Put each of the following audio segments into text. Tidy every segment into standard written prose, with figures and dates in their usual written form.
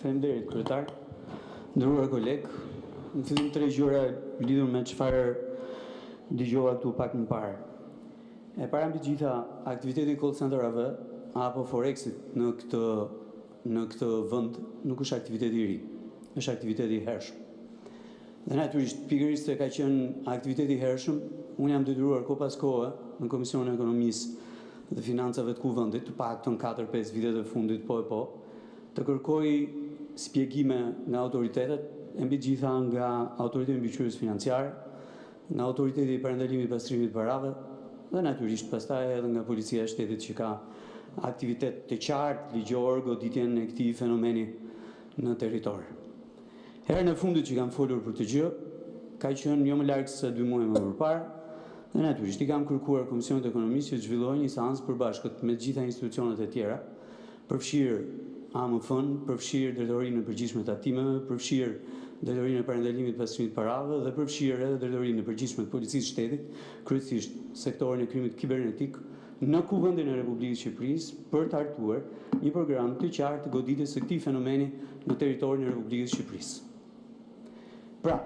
Faleminderit, kryetar. Nderuar koleg, në fillim 3 gjëra lidhur me çfarë dëgjova këtu pak më parë. E para mbi të gjitha, aktiviteti call centerave apo Forexit në këtë vend nuk është aktivitet i ri, është aktivitet i hershëm. Dhe natyrisht, pikërisht se ka qenë aktiviteti i hershëm, unë jam detyruar kohë pas kohe në Komisionin e Ekonomisë dhe Financave të Kuvendit, të paktën 4-5 vitet e fundit të kërkoj spjegime nga autoritetet, e mbi të gjitha nga Autoriteti i Mbikëqyrjes Financiare, nga Autoriteti i Parandalimit të Pastrimit të Parave, dhe natyrisht pastaj edhe nga Policia e Shtetit që ka aktivitet të qartë ligjor goditjen e këtij fenomeni në territor. Herën e fundit që kam folur për të gjë, ka qenë jo më larg se 2 muaj më përpara, dhe natyrisht i kam kërkuar Komisionit të Ekonomisë që të zhvillojë një seancë përbashkët me të gjitha institucionet e tjera, përfshirë AMF-n, përfshirë Drejtorinë e Përgjithshme të Tatimeve, përfshirë Drejtorinë e Parandalimit të Pastrimit të Parave dhe përfshirë edhe Drejtorinë e Përgjithshme të Policisë së Shtetit, kryesisht sektorin e krimit kibernetik, në Kuvendin e Republikës së Shqipërisë për të hartuar një program të qartë goditjes së këtij fenomeni në territorin e Republikës së Shqipërisë. Pra,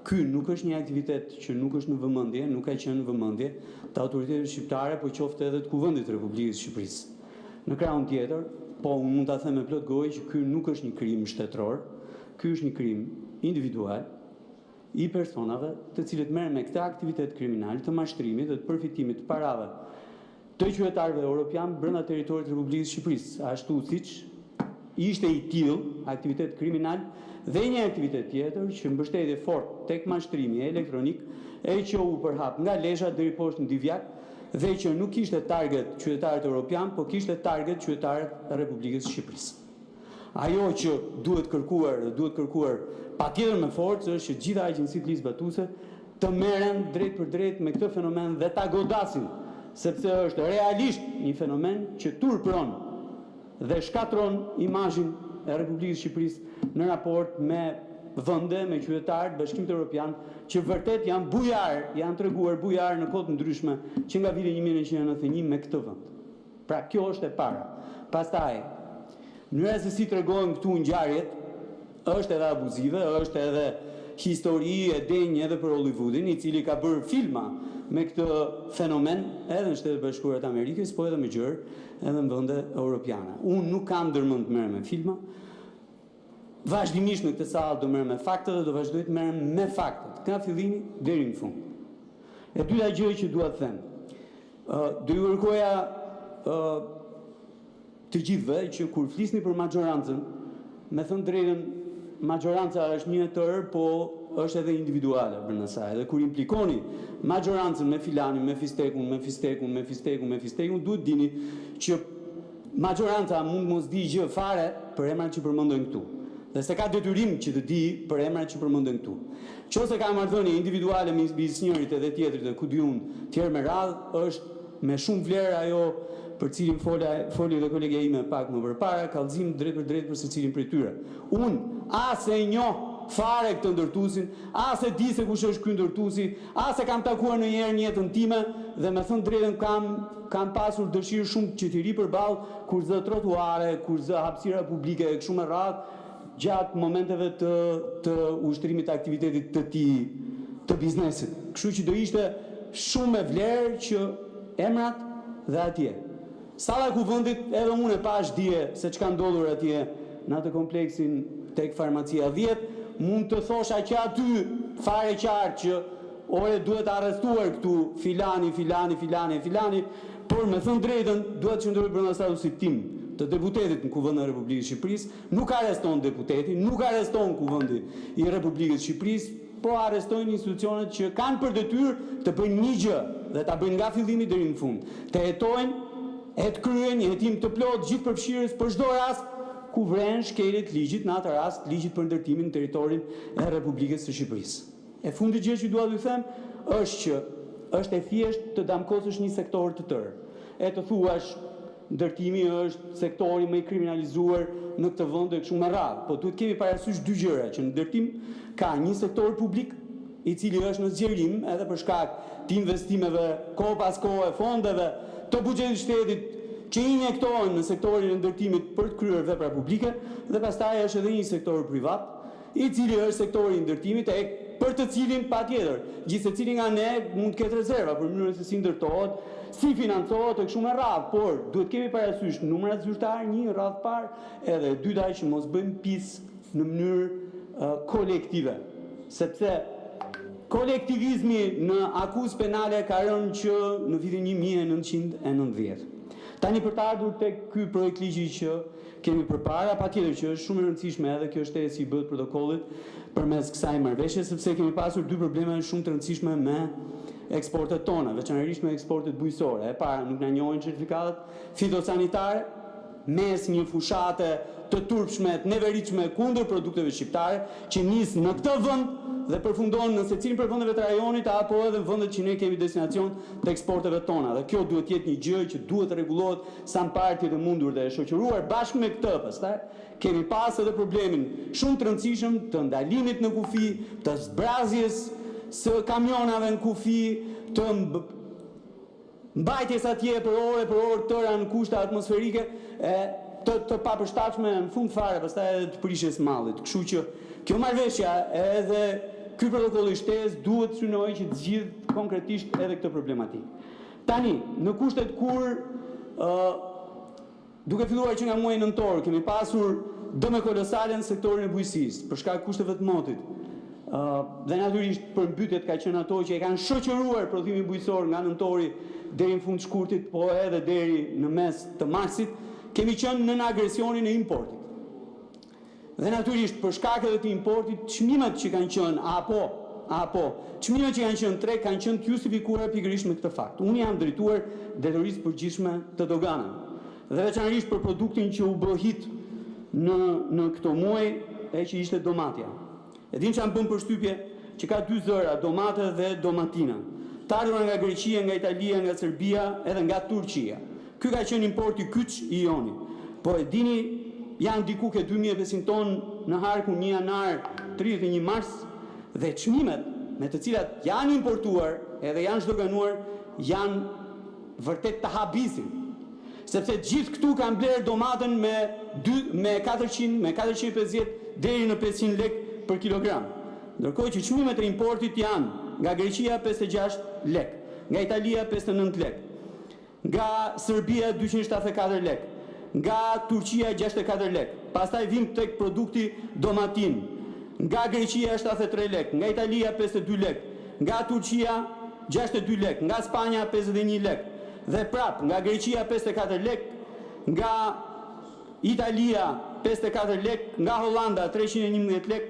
ky nuk është një aktivitet që nuk është në vëmendje, nuk ka qenë në vëmendje të autoriteteve shqiptare, por qoftë edhe të Kuvendit të Republikës së Shqipërisë. Në krahun tjetër, po unë mund ta them me plot gojë që ky nuk është një krim shtetëror, ky është një krim individual i personave të cilët merren me këtë aktivitet kriminal të mashtrimit dhe të përfitimit të parave të qytetarëve europian brenda territorit të Republikës së Shqipërisë, ashtu siç ishte i tillë aktivitet kriminal dhe një aktivitet tjetër që mbështetje fort tek mashtrimi elektronik e që u përhap nga Lesha deri poshtë në Divjak dhe që nuk kishte target qytetarët europian, po kishte target qytetarët e Republikës së Shqipërisë. Ajo që duhet kërkuar patjetër me forcë është që gjitha agjencitë ligjbatuese të merren drejt për drejt me këtë fenomen dhe ta godasin, sepse është realisht një fenomen që turpron dhe shkatron imazhin e Republikës së Shqipërisë në raport me vende, me qytetarët Bashkimit Evropian që vërtet janë bujar, janë treguar bujar në kohë të ndryshme që nga viti 1991 me këtë vend. Pra kjo është e para. Pastaj, mënyra se si tregojnë këtu ngjarjet është edhe abuzive, është edhe histori e denjë edhe për Hollywoodin, i cili ka bërë filma me këtë fenomen edhe në Shtetet Bashkuara të Amerikës, po edhe më gjërë edhe në vende europiane. Unë nuk kam ndërmend të merrem me filma. Vazhdimisht në këtë sallë do merrem me fakte dhe do vazhdoj të merrem me faktet, nga fillimi deri në fund. E dyta gjë që dua të them, do ju kërkoja të gjithëve që kur flisni për majorancën, me thënë drejtën, majoranca është një tërë, po është edhe individuale brenda saj. Dhe kur implikoni majorancën me filanin, me fistekun, duhet dini që majoranca mund mos di gjë fare për emrat që përmendojnë këtu. Dhe se ka detyrim që të di për emrat që përmendojnë këtu. Nëse ka marrëdhënie individuale midis njërit edhe tjetrit dhe ku di unë tjerë me radhë, është me shumë vlerë ajo për cilin foli dhe kolegja ime pak më përpara, kallëzim drejt për drejt për secilin prej tyre. Unë as e njoh fare këtë ndërtuesin, as e di se kush është ky ndërtuesi, as e kam takuar ndonjëherë në jetën time dhe me thënë drejtën kam pasur dëshirë shumë që t'i ri përballë kur zë trotuare, kur zë hapësira publike e kështu me radhë gjatë momenteve të ushtrimit të aktivitetit të biznesit. Kështu që do ishte shumë e vlerë që emrat dhe atje. Salla e Kuvendit, edhe unë e pash dije se çka ndodhur atje në atë kompleksin tek farmacia 10, mund të thosha që aty fare qartë që ore duhet arrestuar këtu filani, por me thënë drejtën duhet që ndëroj brenda statusit tim të deputetit në Kuvendin e Republikës së Shqipërisë, nuk arreston deputeti, nuk arreston Kuvendi i Republikës së Shqipërisë, po arrestojnë institucionet që kanë për detyrë të bëjnë një gjë dhe ta bëjnë nga fillimi deri në fund. Të hetojnë, të kryejnë një hetim të plotë gjithë përfshirës për çdo rast ku vren shkeljet ligjit, në atë rast ligjit për ndërtimin në territorin e Republikës së Shqipërisë. E fundi gjë që dua t'ju them është që është e thjeshtë të damkosësh një sektor të tërë. E të thuash ndërtimi është sektori më i kriminalizuar në këtë vend e kështu me radhë, po duhet kemi parasysh dy gjëra, që në ndërtim ka një sektor publik i cili është në zgjerim edhe për shkak të investimeve kohë pas kohe, fondeve të buxhetit shtetit që injektohen në sektorin e ndërtimit për të kryer vepra publike dhe pastaj është edhe një sektor privat, i cili është sektori i ndërtimit për të cilin patjetër gjithsecili nga ne mund të ketë rezerva për mënyrën se si ndërtohet, si financohet e kështu me radhë, por duhet kemi parasysh numrat zyrtar, një radhë parë, edhe dyta që mos bëjmë pis në mënyrë kolektive, sepse kolektivizmi në akuzë penale ka rënë që në vitin 1990. Tani për të ardhur tek ky projekt ligji që kemi përpara, patjetër që është shumë e rëndësishme edhe kjo shtesë i bëhet protokollit përmes kësaj marrëveshje, sepse kemi pasur dy probleme shumë të rëndësishme me eksportet tona, veçanërisht me eksportet bujësore. E para, nuk na njohin certifikatat fitosanitare, mes një fushate të turpshme, të neveritshme kundër produkteve shqiptare, që nis në këtë vend dhe përfundon në secilin për vendeve të rajonit apo edhe në vendet që ne kemi destinacion të eksporteve tona. Dhe kjo duhet jetë një gjë që duhet rregullohet sa më parë të mundur dhe e shoqëruar bashkë me këtë pastaj kemi pas edhe problemin shumë të rëndësishëm të ndalimit në kufi, të zbrazjes së kamionave në kufi, të mbajtjes atje për orë tëra në kushte atmosferike, të papërshtatshme në fund fare pastaj edhe të prishjes mallit. Kështu që kjo marrëveshja edhe ky protokoll i shtesë duhet synojë që të zgjidh konkretisht edhe këtë problematikë. Tani, në kushtet kur duke filluar që nga muaji nëntor kemi pasur dëme kolosale në sektorin e bujqësisë për shkak kushteve të motit. Dhe natyrisht përmbytjet ka qenë ato që e kanë shoqëruar prodhimin bujqësor nga nëntori deri në fund të shkurtit, po edhe deri në mes të marsit, kemi qenë në agresionin e importit. Dhe natyrisht për shkak edhe të importit, çmimet që kanë qenë apo çmimet që kanë qenë treg kanë qenë të justifikuara pikërisht me këtë fakt. Unë jam drejtuar drejtorisë përgjithshme të doganave. Dhe veçanërisht për produktin që u bë hit në këto muaj e që ishte domatja. E din që bën përshtypje që ka dy zëra, domate dhe domatina. Të ardhura nga Greqia, nga Italia, nga Serbia, edhe nga Turqia. Ky ka qenë importi kyç i joni. Po e dini, janë diku ke 2500 ton në harkun 1 janar 31 mars dhe çmimet me të cilat janë importuar edhe janë zhdoganuar janë vërtet të habisin. Sepse gjithë këtu kanë blerë domatën me 450 deri në 500 lek për kilogram. Ndërkohë që çmimet e importit janë nga Greqia 56 lek, nga Italia 59 lek, nga Serbia 274 lek, nga Turqia 64 lek. Pastaj vim tek produkti domatin. Nga Greqia 73 lek, nga Italia 52 lek, nga Turqia 62 lek, nga Spanja 51 lek. Dhe prap nga Greqia 54 lek, nga Italia 54 lek, nga Holanda 311 lek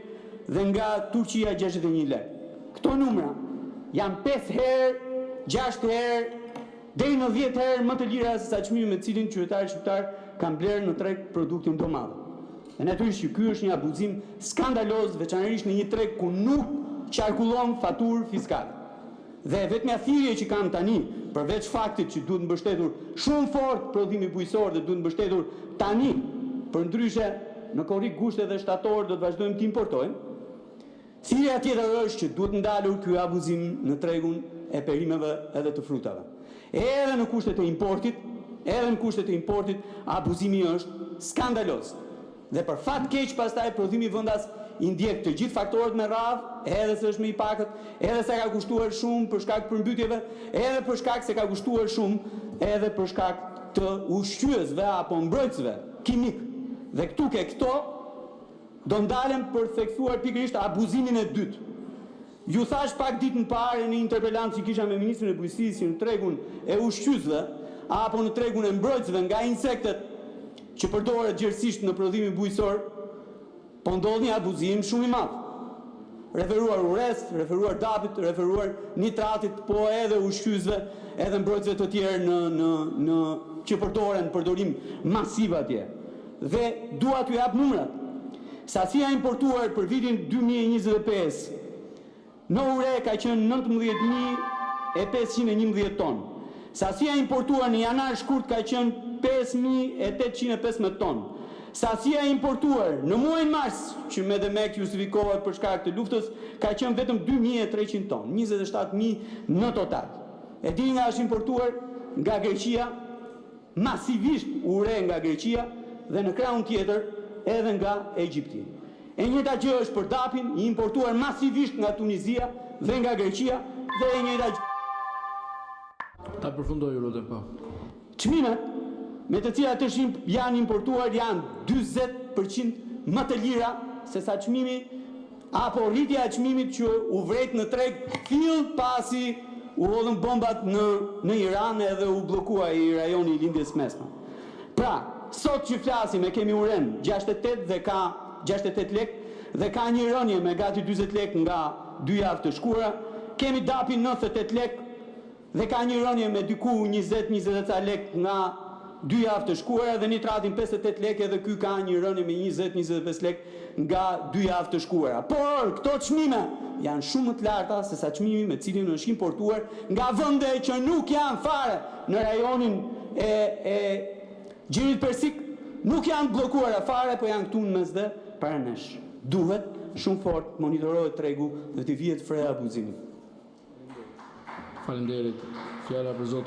dhe nga Turqia 61 lek. Këto numra janë 5 herë, 6 herë, deri në 10 herë më të lira se sa çmimi me cilin qytetarët shqiptar kanë blerë në treg produktin domatë. E natyrisht që ky është një abuzim skandaloz, veçanërisht në një treg ku nuk qarkullon faturë fiskale. Dhe vetmja thirrje që kam tani, përveç faktit që duhet mbështetur shumë fort prodhimi bujqësor dhe duhet mbështetur tani, përndryshe në korrik gushte dhe shtator do të vazhdojmë të importojmë. Thirrja tjetër është që duhet ndalur ky abuzim në tregun e perimeve edhe të frutave. Edhe në kushtet e importit, abuzimi është skandaloz. Dhe për fat keq pastaj prodhimi vendas i ndjek të gjithë faktorët me radhë, edhe se është më i pakët, edhe se ka kushtuar shumë për shkak të përmbytjeve, edhe për shkak se ka kushtuar shumë, edhe për shkak të ushqyesve apo mbrojtësve kimik. Dhe këto do ndalen për theksuar pikërisht abuzimin e dytë. Ju thash pak ditën parë në interpelancë që kisha me ministrin e bujqësisë në tregun e ushqyesve apo në tregun e mbrojtësve nga insektet që përdoret gjerësisht në prodhimin bujqësor, po ndodh një abuzim shumë i madh. Referuar urres, referuar dapit, referuar nitratit, po edhe ushqyesve, edhe mbrojtësve të tjerë që përdoren përdorim masiv atje. Dhe dua t'ju jap numrat. Sasia importuar për vitin 2025 në ure ka qenë 19.511 ton. Sasia importuar në janar shkurt ka qenë 5.815 ton. Sasia importuar në muajin mars, që me demek justifikohet për shkak të luftës, ka qenë vetëm 2.300 ton, 27.000 në total. E dini nga është importuar nga Greqia masivisht ure nga Greqia dhe në krahun tjetër edhe nga Egjipti. E njëjta gjë është për dapin, i importuar masivisht nga Tunizia dhe nga Greqia dhe e njëjta gjë. Ta përfundoj, lutem, po. Çmimet me të cilat janë importuar janë 40% më të lira se sa çmimi apo rritja e çmimit që u vret në treg fill pasi u hodhën bombat në Iran edhe u bllokua i rajoni i lindjes mesme. Pra, sot që flasim e kemi uren 68 dhe ka 68 lek dhe ka një rënje me gati 40 lek nga 2 javë të shkura, kemi dapin 98 lek dhe ka një rënje me diku 20-20 lek nga 2 javë të shkuara dhe nitratin 58 lek edhe ky ka një rënje me 20-25 lek nga 2 javë të shkuara. Por këto çmime janë shumë më të larta se sa çmimi me cilin është importuar nga vende që nuk janë fare në rajonin e Gjirit Persik, nuk janë bllokuara fare, po janë këtu në mesdhe para nesh. Duhet shumë fort monitorohet tregu dhe të vihet freja abuzimit. Faleminderit. Fjala për Zot.